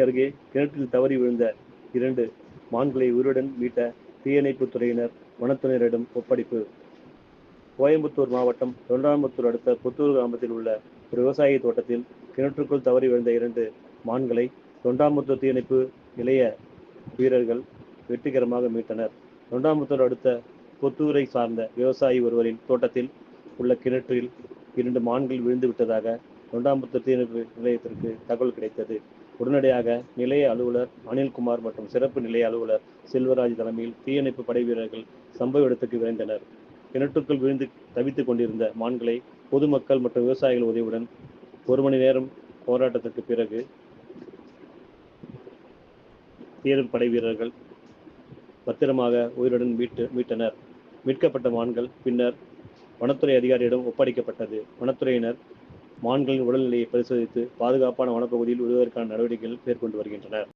அருகே கிணற்றில் தவறி விழுந்த 2 மான்களை உயிருடன் மீட்ட தீயணைப்புத் துறையினர் வனத்துறையினரிடம் ஒப்படைப்பு. கோயம்புத்தூர் மாவட்டம் தொண்டாமுத்தூர் அடுத்த புத்தூர் கிராமத்தில் உள்ள ஒரு விவசாய தோட்டத்தில் கிணற்றுக்குள் தவறி விழுந்த 2 மான்களை தொண்டாமுத்தூர் தீயணைப்பு நிலைய வீரர்கள் வெற்றிகரமாக மீட்டனர். தொண்டாமுத்தூர் அடுத்த புத்தூரை சார்ந்த விவசாயி ஒருவரின் தோட்டத்தில் உள்ள கிணற்றில் 2 மான்கள் விழுந்து விட்டதாக தொண்டாமுத்தூர் தீயணைப்பு நிலையத்திற்கு தகவல் கிடைத்தது. உடனடியாக நிலைய அலுவலர் அனில்குமார் மற்றும் சிறப்பு நிலைய அலுவலர் செல்வராஜ் தலைமையில் தீயணைப்பு படை வீரர்கள் சம்பவ இடத்துக்கு விரைந்தனர். கிணற்றுக்குள் விழுந்து தவித்துக் கொண்டிருந்த மான்களை பொதுமக்கள் மற்றும் விவசாயிகள் உதவியுடன் 1 மணி நேரம் போராட்டத்திற்கு பிறகு தீயணைப்பு படை வீரர்கள் பத்திரமாக உயிருடன் மீட்டனர். மீட்கப்பட்ட மான்கள் பின்னர் வனத்துறை அதிகாரியிடம் ஒப்படைக்கப்பட்டது. வனத்துறையினர் மான்களின் உடல்நிலையை பரிசோதித்து பாதுகாப்பான வனப்பகுதியில் விடுவதற்கான நடவடிக்கைகள் மேற்கொண்டு வருகின்றனர்.